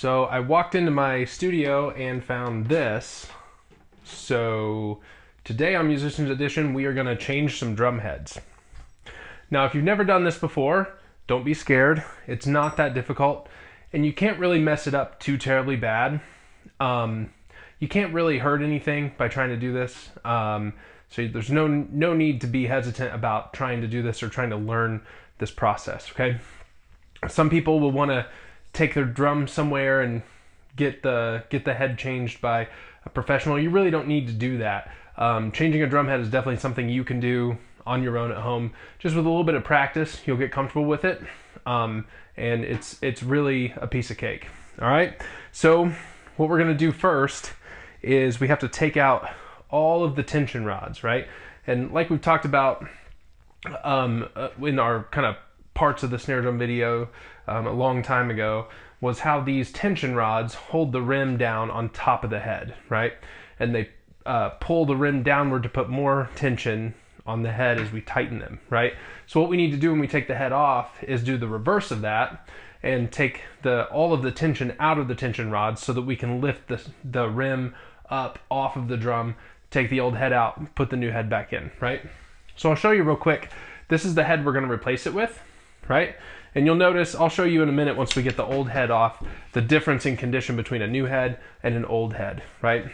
So I walked into my studio and found this. So today on Musician's Edition, we are going to change some drum heads. Now, if you've never done this before, don't be scared. It's not that difficult, and you can't really mess it up too terribly bad. You can't really hurt anything by trying to do this. So there's no need to be hesitant about trying to do this or trying to learn this process, okay? Some people will want to take their drum somewhere and get the head changed by a professional. You really don't need to do that. Changing a drum head is definitely something you can do on your own at home. Just with a little bit of practice, you'll get comfortable with it, and it's really a piece of cake. All right, so what we're gonna do first is we have to take out all of the tension rods, right? And like we've talked about in our kind of parts of the snare drum video a long time ago, was how these tension rods hold the rim down on top of the head, right? And they pull the rim downward to put more tension on the head as we tighten them, right? So what we need to do when we take the head off is do the reverse of that and take all of the tension out of the tension rods so that we can lift the rim up off of the drum, take the old head out, and put the new head back in, right? So I'll show you real quick. This is the head we're going to replace it with, right? And you'll notice, I'll show you in a minute once we get the old head off, the difference in condition between a new head and an old head, right?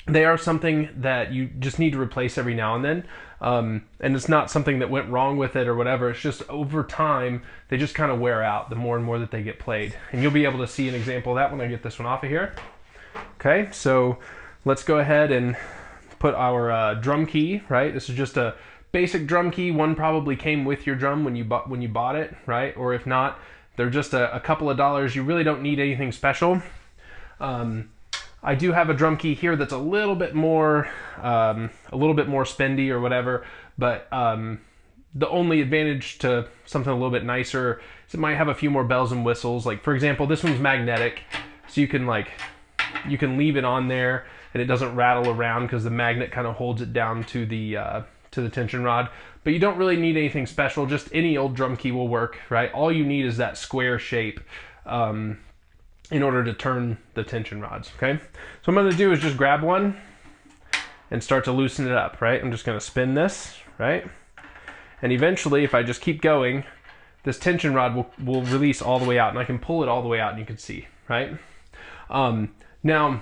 They are something that you just need to replace every now and then. And it's not something that went wrong with it or whatever. It's just over time, they just kind of wear out the more and more that they get played. And you'll be able to see an example of that when I get this one off of here. Okay, so let's go ahead and put our drum key, right? This is just a basic drum key. One probably came with your drum when you bought it, right? Or if not, they're just a couple of dollars. You really don't need anything special. I do have a drum key here that's a little bit more spendy or whatever, but the only advantage to something a little bit nicer is it might have a few more bells and whistles. Like for example, this one's magnetic, so you can leave it on there and it doesn't rattle around because the magnet kind of holds it down to the tension rod. But you don't really need anything special. Just any old drum key will work, right? All you need is that square shape in order to turn the tension rods, okay? So what I'm gonna do is just grab one and start to loosen it up, right? I'm just gonna spin this, right? And eventually, if I just keep going, this tension rod will release all the way out, and I can pull it all the way out and you can see, right? Now,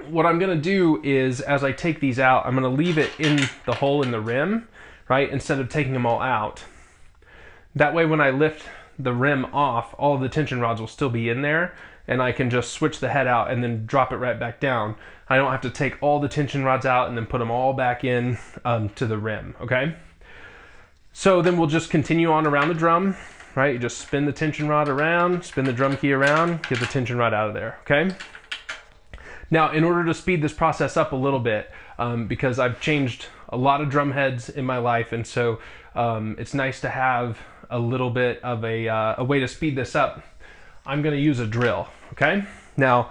what I'm gonna do is, as I take these out, I'm gonna leave it in the hole in the rim, right? Instead of taking them all out. That way when I lift the rim off, all of the tension rods will still be in there, and I can just switch the head out and then drop it right back down. I don't have to take all the tension rods out and then put them all back in to the rim, okay? So then we'll just continue on around the drum, right? You just spin the tension rod around, spin the drum key around, get the tension rod out of there, okay? Now, in order to speed this process up a little bit, because I've changed a lot of drum heads in my life, and so it's nice to have a little bit of a way to speed this up, I'm gonna use a drill, okay? Now,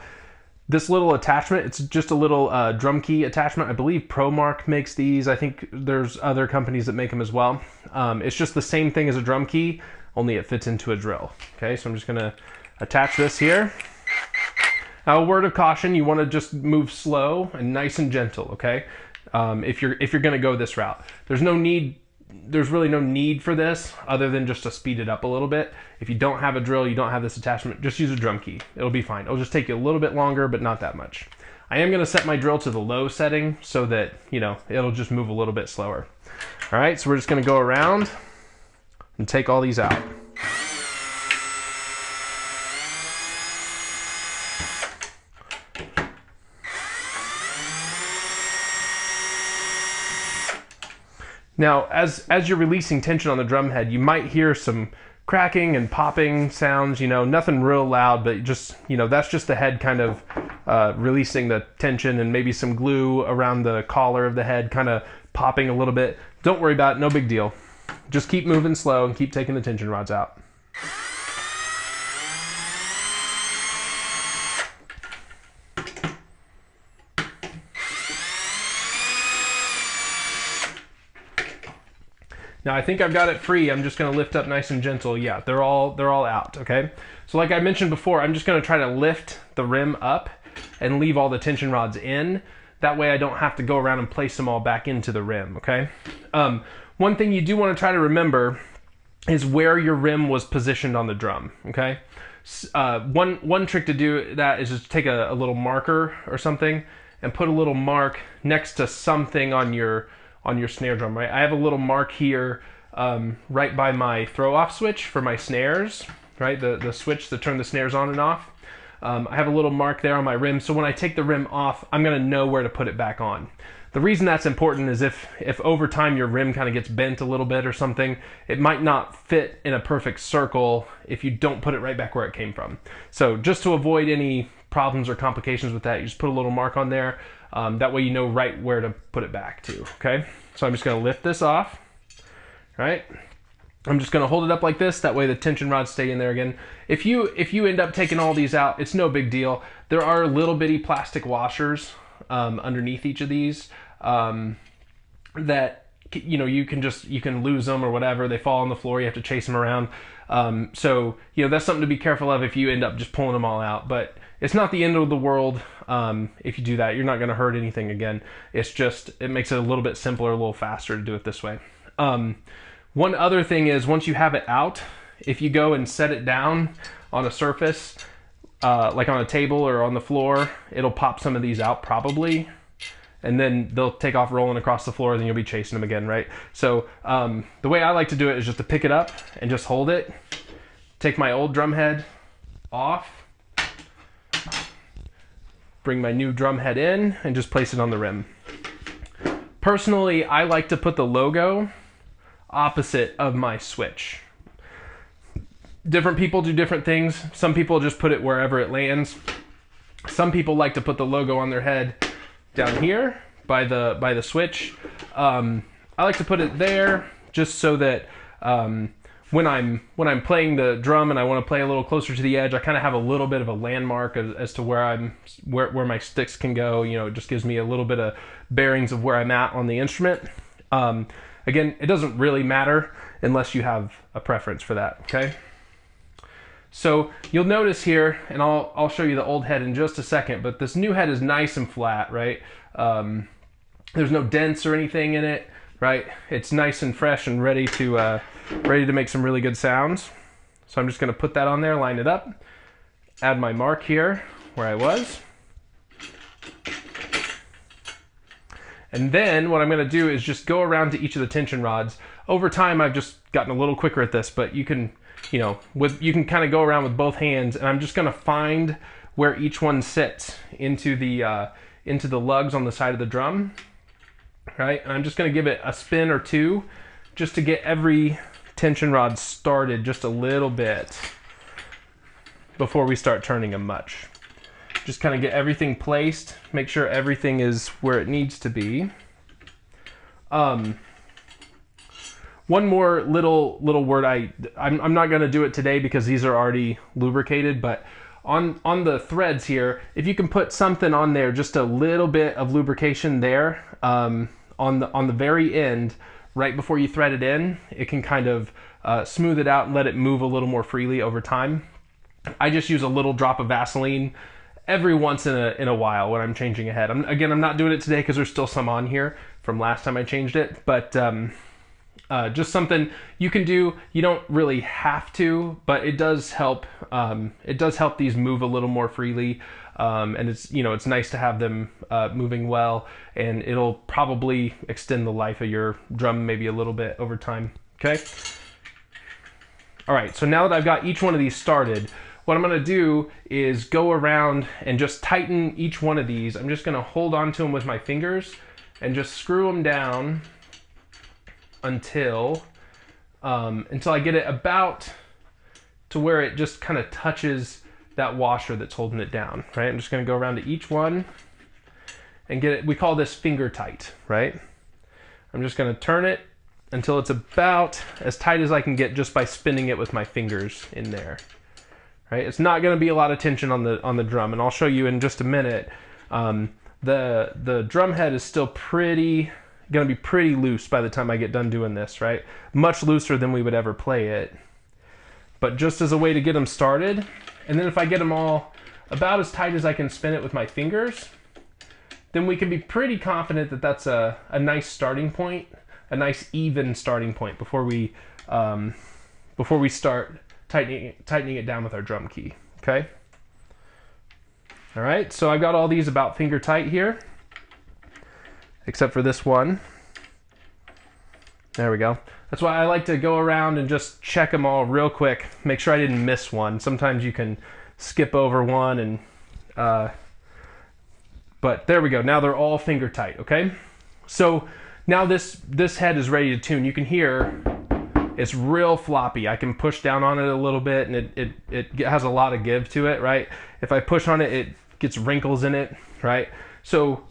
this little attachment, it's just a little drum key attachment. I believe ProMark makes these. I think there's other companies that make them as well. It's just the same thing as a drum key, only it fits into a drill, okay? So I'm just gonna attach this here. Now, a word of caution, you wanna just move slow and nice and gentle, okay? If you're gonna go this route. There's really no need for this other than just to speed it up a little bit. If you don't have a drill, you don't have this attachment, just use a drum key. It'll be fine. It'll just take you a little bit longer, but not that much. I am gonna set my drill to the low setting so that, it'll just move a little bit slower. All right, so we're just gonna go around and take all these out. Now, as you're releasing tension on the drum head, you might hear some cracking and popping sounds, nothing real loud, but just, that's just the head kind of releasing the tension, and maybe some glue around the collar of the head kind of popping a little bit. Don't worry about it, no big deal. Just keep moving slow and keep taking the tension rods out. Now I think I've got it free. I'm just gonna lift up nice and gentle. Yeah, they're all out, okay? So like I mentioned before, I'm just gonna try to lift the rim up and leave all the tension rods in. That way I don't have to go around and place them all back into the rim, okay? One thing you do wanna try to remember is where your rim was positioned on the drum, okay? One trick to do that is just take a little marker or something and put a little mark next to something on your snare drum, right? I have a little mark here right by my throw-off switch for my snares, right? The switch to turn the snares on and off. I have a little mark there on my rim, so when I take the rim off, I'm gonna know where to put it back on. The reason that's important is if over time your rim kind of gets bent a little bit or something, it might not fit in a perfect circle if you don't put it right back where it came from. So just to avoid any problems or complications with that, you just put a little mark on there. That way you know right where to put it back to, okay? So I'm just gonna lift this off, right? I'm just gonna hold it up like this, that way the tension rods stay in there again. If you end up taking all these out, it's no big deal. There are little bitty plastic washers underneath each of these that you can lose them or whatever. They fall on the floor, you have to chase them around. So that's something to be careful of if you end up just pulling them all out. But it's not the end of the world if you do that. You're not going to hurt anything again. It's just, it makes it a little bit simpler, a little faster to do it this way. One other thing is, once you have it out, if you go and set it down on a surface, like on a table or on the floor, it'll pop some of these out probably, and then they'll take off rolling across the floor, and then you'll be chasing them again, right? So the way I like to do it is just to pick it up and just hold it, take my old drum head off, bring my new drum head in, and just place it on the rim. Personally, I like to put the logo opposite of my switch. Different people do different things. Some people just put it wherever it lands. Some people like to put the logo on their head down here by the switch. I like to put it there just so that when I'm playing the drum and I want to play a little closer to the edge, I kind of have a little bit of a landmark as to where my sticks can go. It just gives me a little bit of bearings of where I'm at on the instrument. Again, it doesn't really matter unless you have a preference for that, okay? So you'll notice here, and I'll show you the old head in just a second, but this new head is nice and flat, right? There's no dents or anything in it, right? It's nice and fresh and ready to make some really good sounds. So I'm just gonna put that on there, line it up, add my mark here where I was. And then what I'm gonna do is just go around to each of the tension rods. Over time, I've just gotten a little quicker at this, but you can kind of go around with both hands, and I'm just gonna find where each one sits into the lugs on the side of the drum, right? And I'm just gonna give it a spin or two just to get every tension rod started just a little bit before we start turning them much. Just kind of get everything placed, make sure everything is where it needs to be. One more little word, I'm not going to do it today because these are already lubricated, but on the threads here, if you can put something on there, just a little bit of lubrication there on the very end, right before you thread it in, it can kind of smooth it out and let it move a little more freely over time. I just use a little drop of Vaseline every once in a while when I'm changing a head. I'm not doing it today because there's still some on here from last time I changed it, but just something you can do. You don't really have to, but it does help. It does help these move a little more freely, and it's nice to have them moving well, and it'll probably extend the life of your drum maybe a little bit over time. Okay. All right. So now that I've got each one of these started, what I'm going to do is go around and just tighten each one of these. I'm just going to hold on to them with my fingers and just screw them down until I get it about to where it just kind of touches that washer that's holding it down, right? I'm just going to go around to each one and get it. We call this finger tight, right? I'm just going to turn it until it's about as tight as I can get just by spinning it with my fingers in there. Right? It's not going to be a lot of tension on the drum, and I'll show you in just a minute. The drum head is still pretty, gonna be pretty loose by the time I get done doing this, right? Much looser than we would ever play it. But just as a way to get them started, and then if I get them all about as tight as I can spin it with my fingers, then we can be pretty confident that that's a nice starting point, a nice even starting point before we start tightening it down with our drum key, okay? All right, so I've got all these about finger tight here, except for this one. There we go. That's why I like to go around and just check them all real quick, make sure I didn't miss one. Sometimes you can skip over one, and but there we go. Now they're all finger tight, okay? So now this head is ready to tune. You can hear it's real floppy. I can push down on it a little bit, and it has a lot of give to it, right? If I push on it, it gets wrinkles in it, right? So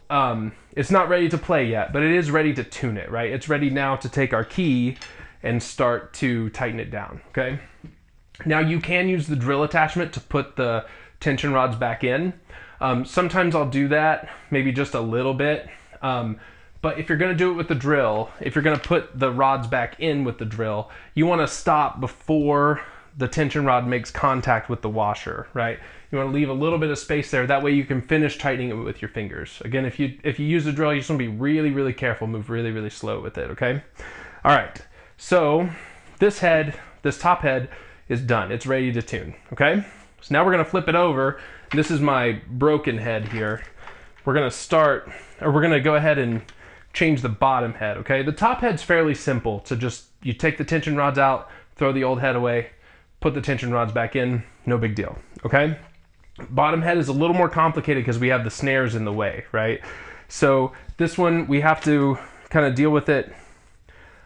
it's not ready to play yet, but it is ready to tune it, right? It's ready now to take our key and start to tighten it down, okay? Now you can use the drill attachment to put the tension rods back in. Sometimes I'll do that, maybe just a little bit. But if you're gonna do it with the drill, if you're gonna put the rods back in with the drill, you wanna stop before the tension rod makes contact with the washer, right? You wanna leave a little bit of space there. That way you can finish tightening it with your fingers. Again, if you use the drill, you just wanna be really, really careful, move really, really slow with it, okay? All right, so this top head is done. It's ready to tune, okay? So now we're gonna flip it over. This is my broken head here. We're gonna go ahead and change the bottom head, okay? The top head's fairly simple. So you take the tension rods out, throw the old head away, put the tension rods back in, no big deal, okay? Bottom head is a little more complicated because we have the snares in the way, right? So this one, we have to kind of deal with it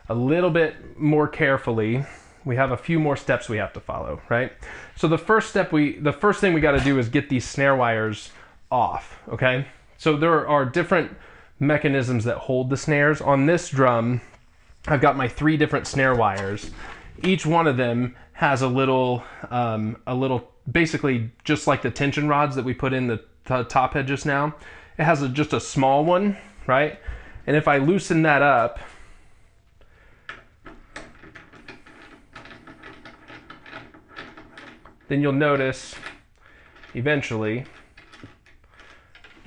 a little bit more carefully. We have a few more steps we have to follow, right? So the first thing we got to do is get these snare wires off, okay? So there are different mechanisms that hold the snares. On this drum, I've got my 3 different snare wires. Each one of them has a little, basically just like the tension rods that we put in the top head just now. It has just a small one, right? And if I loosen that up, then you'll notice eventually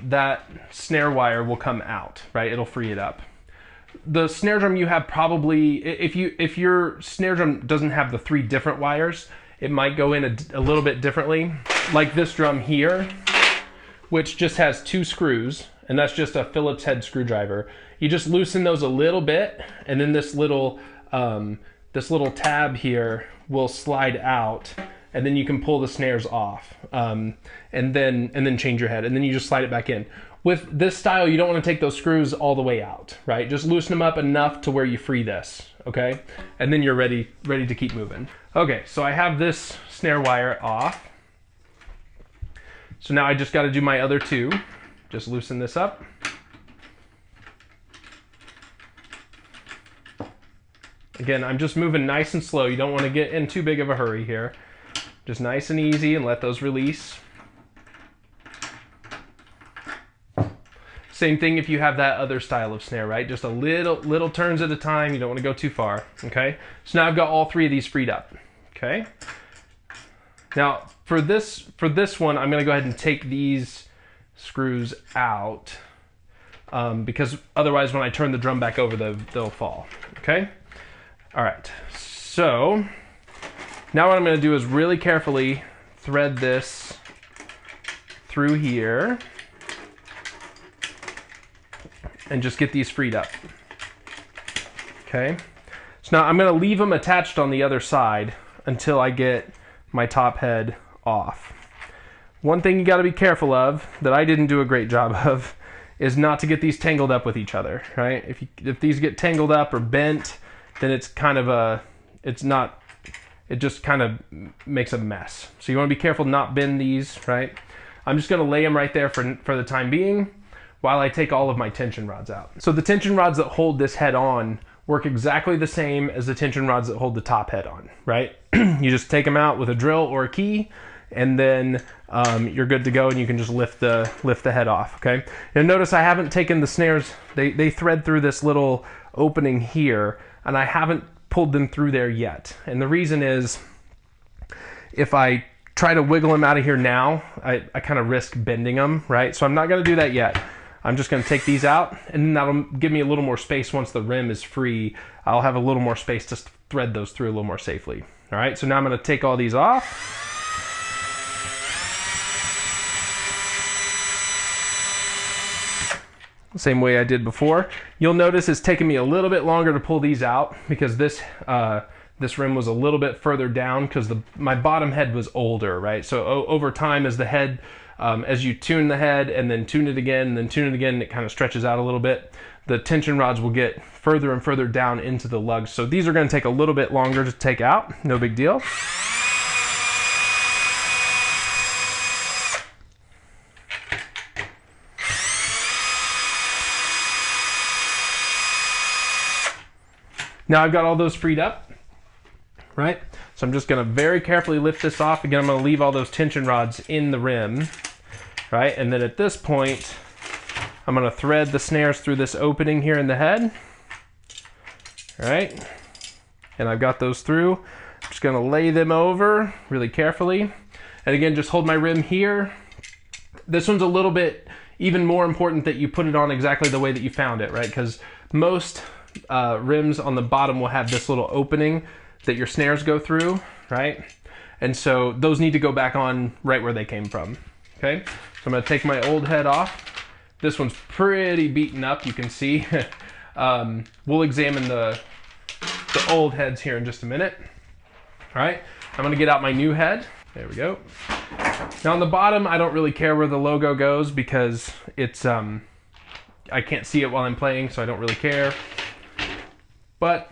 that snare wire will come out, right? It'll free it up. The snare drum you have probably, if your snare drum doesn't have the 3 different wires, it might go in a little bit differently. Like this drum here, which just has 2 screws, and that's just a Phillips head screwdriver. You just loosen those a little bit, and then this little tab here will slide out, and then you can pull the snares off, and then change your head, and then you just slide it back in. With this style, you don't want to take those screws all the way out, right? Just loosen them up enough to where you free this, okay? And then you're ready to keep moving. Okay, so I have this snare wire off. So now I just got to do my other 2. Just loosen this up. Again, I'm just moving nice and slow. You don't want to get in too big of a hurry here. Just nice and easy, and let those release. Same thing if you have that other style of snare, right? Just a little turns at a time. You don't want to go too far, okay? So now I've got all 3 of these freed up, okay? Now for this one, I'm gonna go ahead and take these screws out because otherwise when I turn the drum back over, they'll fall, okay? All right, so now what I'm gonna do is really carefully thread this through here and just get these freed up, okay? So now I'm gonna leave them attached on the other side until I get my top head off. One thing you gotta be careful of, that I didn't do a great job of, is not to get these tangled up with each other, right? If these get tangled up or bent, then it's kind of it just kind of makes a mess. So you wanna be careful not bend these, right? I'm just gonna lay them right there for the time being while I take all of my tension rods out. So the tension rods that hold this head on work exactly the same as the tension rods that hold the top head on, right? You just take them out with a drill or a key, and then you're good to go, and you can just lift the head off, okay? And notice I haven't taken the snares, they thread through this little opening here, and I haven't pulled them through there yet. And the reason is, if I try to wiggle them out of here now, I kind of risk bending them, right? So I'm not gonna do that yet. I'm just gonna take these out, and then that'll give me a little more space once the rim is free. I'll have a little more space to thread those through a little more safely. All right, so now I'm gonna take all these off. Same way I did before. You'll notice it's taking me a little bit longer to pull these out because this rim was a little bit further down because my bottom head was older, right? So over time, as the head, as you tune the head and then tune it again and then tune it again, it kind of stretches out a little bit. The tension rods will get further and further down into the lugs. So these are going to take a little bit longer to take out. No big deal. Now I've got all those freed up, right? So I'm just gonna very carefully lift this off. Again, I'm gonna leave all those tension rods in the rim, right? And then at this point, I'm gonna thread the snares through this opening here in the head, right? And I've got those through. I'm just gonna lay them over really carefully. And again, just hold my rim here. This one's a little bit even more important that you put it on exactly the way that you found it, right? Because most rims on the bottom will have this little opening that your snares go through, right? And so those need to go back on right where they came from, okay? So I'm gonna take my old head off. This one's pretty beaten up, you can see. We'll examine the old heads here in just a minute. All right, I'm gonna get out my new head. There we go. Now on the bottom, I don't really care where the logo goes because it's, I can't see it while I'm playing, so I don't really care. But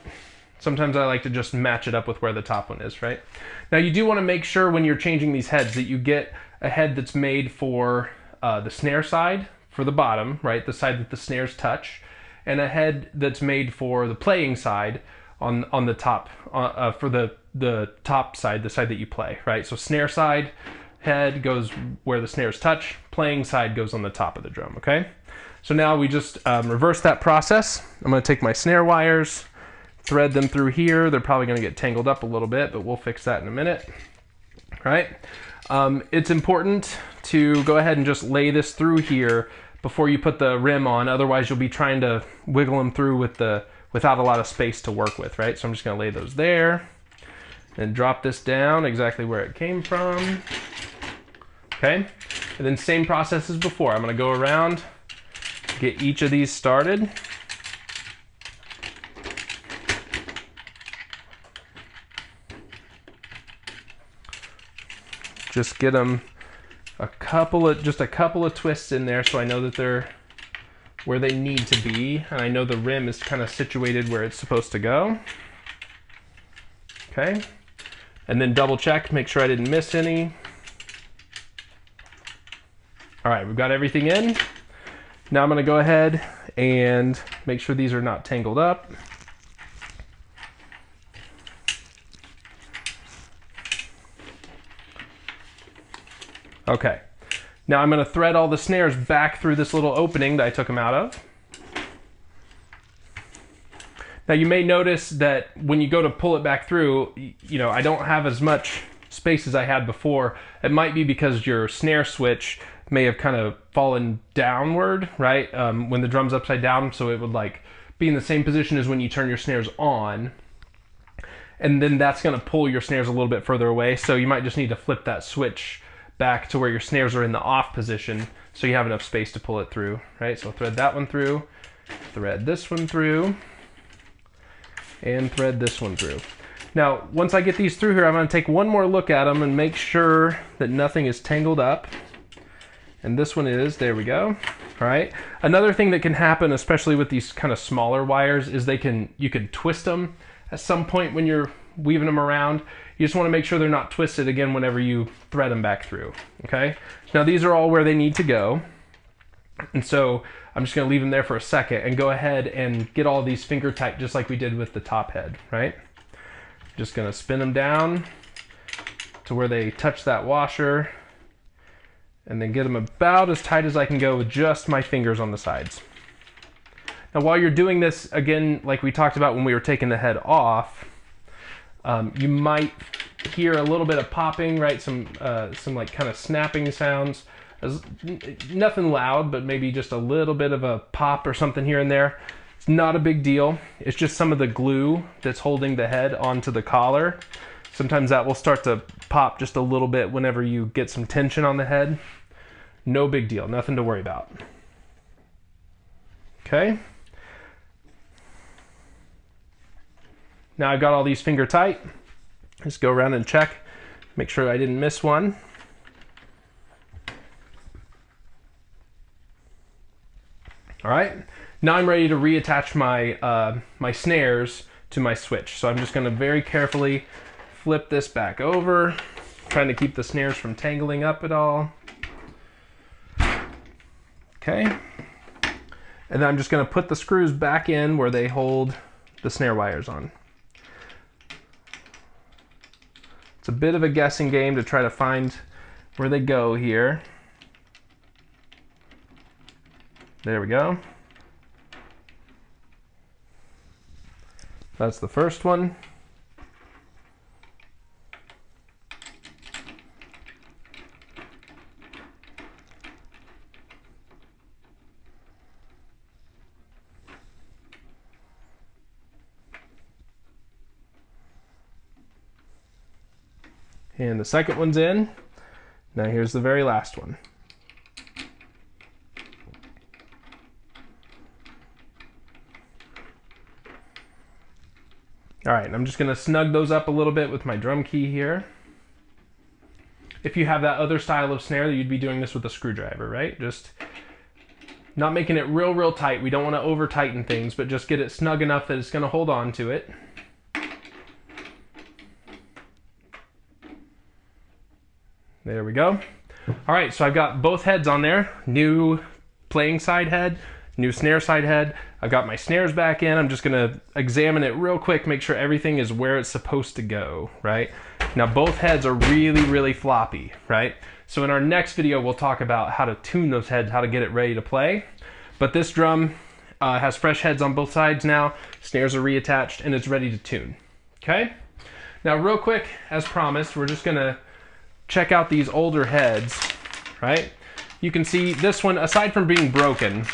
sometimes I like to just match it up with where the top one is, right? Now you do want to make sure when you're changing these heads that you get a head that's made for the snare side, for the bottom, right? The side that the snares touch, and a head that's made for the playing side on the top, for the top side, the side that you play, right? So snare side head goes where the snares touch, playing side goes on the top of the drum, okay? So now we just reverse that process. I'm gonna take my snare wires, thread them through here. They're probably gonna get tangled up a little bit, but we'll fix that in a minute, right? It's important to go ahead and just lay this through here before you put the rim on. Otherwise you'll be trying to wiggle them through without a lot of space to work with, right? So I'm just gonna lay those there and drop this down exactly where it came from, okay? And then same process as before. I'm gonna go around, get each of these started. Just get them just a couple of twists in there so I know that they're where they need to be, and I know the rim is kind of situated where it's supposed to go. Okay, and then double check, make sure I didn't miss any. All right, we've got everything in. Now I'm gonna go ahead and make sure these are not tangled up. Okay, now I'm gonna thread all the snares back through this little opening that I took them out of. Now you may notice that when you go to pull it back through, you know, I don't have as much space as I had before. It might be because your snare switch may have kind of fallen downward, right? When the drum's upside down, so it would like be in the same position as when you turn your snares on. And then that's gonna pull your snares a little bit further away. So you might just need to flip that switch back to where your snares are in the off position so you have enough space to pull it through, right? So thread that one through, thread this one through, and thread this one through. Now, once I get these through here, I'm gonna take one more look at them and make sure that nothing is tangled up. And this one is, there we go, all right? Another thing that can happen, especially with these kind of smaller wires, is you can twist them at some point when you're weaving them around. You just wanna make sure they're not twisted again whenever you thread them back through, okay? Now these are all where they need to go. And so I'm just gonna leave them there for a second and go ahead and get all these finger tight just like we did with the top head, right? Just gonna spin them down, to where they touch that washer, and then get them about as tight as I can go with just my fingers on the sides. Now while you're doing this, again, like we talked about when we were taking the head off, you might hear a little bit of popping, right? Some like kind of snapping sounds. Nothing loud, but maybe just a little bit of a pop or something here and there. It's not a big deal. It's just some of the glue that's holding the head onto the collar. Sometimes that will start to pop just a little bit whenever you get some tension on the head. No big deal, nothing to worry about. Okay. Now I've got all these finger tight. Just go around and check, make sure I didn't miss one. All right, now I'm ready to reattach my, my snares to my switch. So I'm just gonna very carefully flip this back over, trying to keep the snares from tangling up at all. Okay, and then I'm just gonna put the screws back in where they hold the snare wires on. It's a bit of a guessing game to try to find where they go here. There we go. That's the first one. And the second one's in. Now here's the very last one. All right, I'm just gonna snug those up a little bit with my drum key here. If you have that other style of snare, you'd be doing this with a screwdriver, right? Just not making it real tight. We don't wanna over tighten things, but just get it snug enough that it's gonna hold on to it. There we go. All right, so I've got both heads on there. New playing side head, new snare side head. I've got my snares back in. I'm just gonna examine it real quick, make sure everything is where it's supposed to go, right? Now both heads are really floppy, right? So in our next video, we'll talk about how to tune those heads, how to get it ready to play. But this drum has fresh heads on both sides now, snares are reattached, and it's ready to tune, okay? Now real quick, as promised, we're just gonna check out these older heads, right? You can see this one, aside from being broken,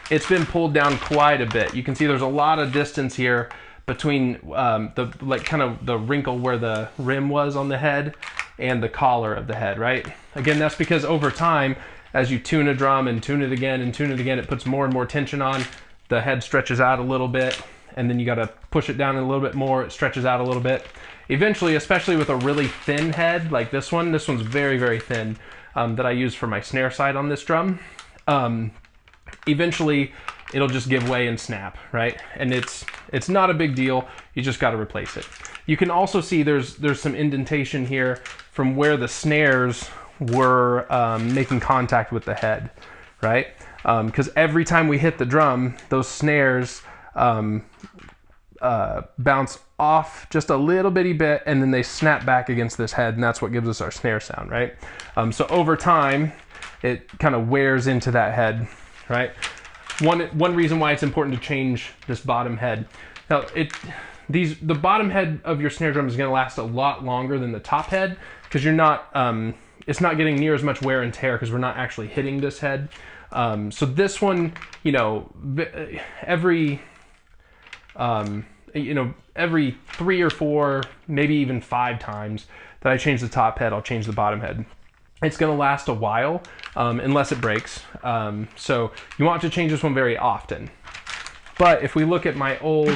it's been pulled down quite a bit. You can see there's a lot of distance here between the wrinkle where the rim was on the head and the collar of the head, right? Again, that's because over time, as you tune a drum and tune it again and tune it again, it puts more and more tension on. The head stretches out a little bit, and then you gotta push it down a little bit more, it stretches out a little bit. Eventually, especially with a really thin head like this one's very thin, that I use for my snare side on this drum. Eventually, it'll just give way and snap, right? And it's not a big deal, you just gotta replace it. You can also see there's some indentation here from where the snares were making contact with the head, right? Because every time we hit the drum, those snares bounce off just a little bitty bit, and then they snap back against this head, and that's what gives us our snare sound, right? So over time, it kind of wears into that head, right? One reason why it's important to change this bottom head. Now, the bottom head of your snare drum is going to last a lot longer than the top head, because you're not, it's not getting near as much wear and tear because we're not actually hitting this head. So this one, you know, every 3 or 4, maybe even 5 times that I change the top head, I'll change the bottom head. It's going to last a while, unless it breaks. So you want to change this one very often. But if we look at my old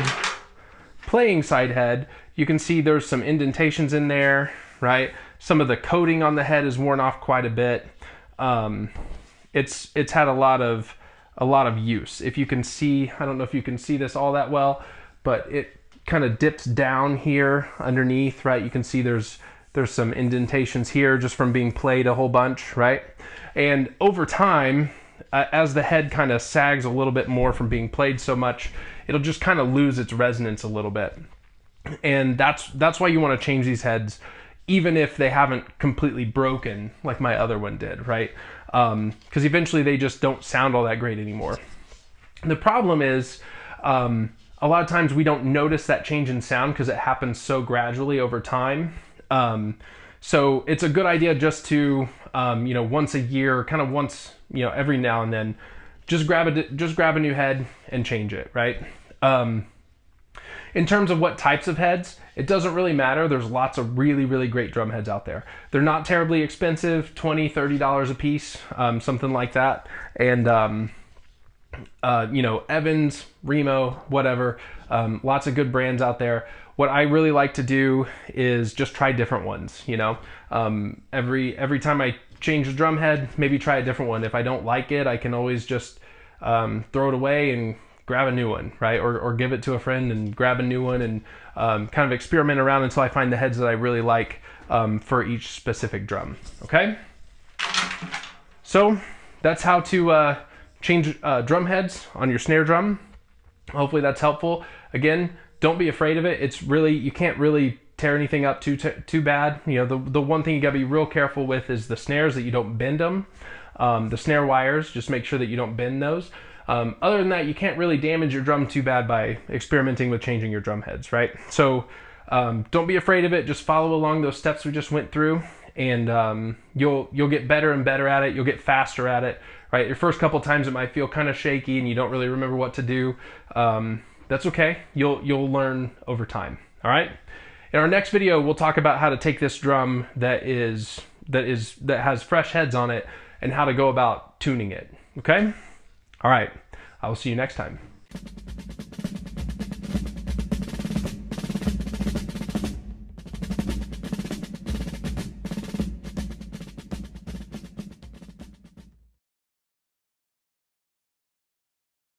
playing side head, you can see there's some indentations in there, right? Some of the coating on the head is worn off quite a bit. It's had a lot of use. If you can see, I don't know if you can see this all that well, but it kind of dips down here underneath, right? You can see there's some indentations here just from being played a whole bunch, right? And over time, as the head kind of sags a little bit more from being played so much, it'll just kind of lose its resonance a little bit. And that's why you want to change these heads even if they haven't completely broken like my other one did, right? Because eventually they just don't sound all that great anymore. The problem is, a lot of times we don't notice that change in sound because it happens so gradually over time. So it's a good idea just to, once a year, kind of once, every now and then, just grab a new head and change it, right? In terms of what types of heads, it doesn't really matter. There's lots of really, really great drum heads out there. They're not terribly expensive, $20, $30 a piece, something like that. And, Evans, Remo, whatever, lots of good brands out there. What I really like to do is just try different ones, every time I change a drum head, maybe try a different one. If I don't like it, I can always just throw it away and grab a new one, right? Or give it to a friend and grab a new one and kind of experiment around until I find the heads that I really like for each specific drum, okay? So that's how to change drum heads on your snare drum. Hopefully that's helpful. Again, don't be afraid of it. It's really, you can't really tear anything up too bad. The one thing you gotta be real careful with is the snares, that you don't bend them. The snare wires, just make sure that you don't bend those. Other than that, you can't really damage your drum too bad by experimenting with changing your drum heads, right? So don't be afraid of it. Just follow along those steps we just went through, and you'll get better and better at it. You'll get faster at it, right? Your first couple times it might feel kind of shaky and you don't really remember what to do. That's okay. You'll learn over time. All right. In our next video, we'll talk about how to take this drum that has fresh heads on it and how to go about tuning it. Okay. All right. I will see you next time.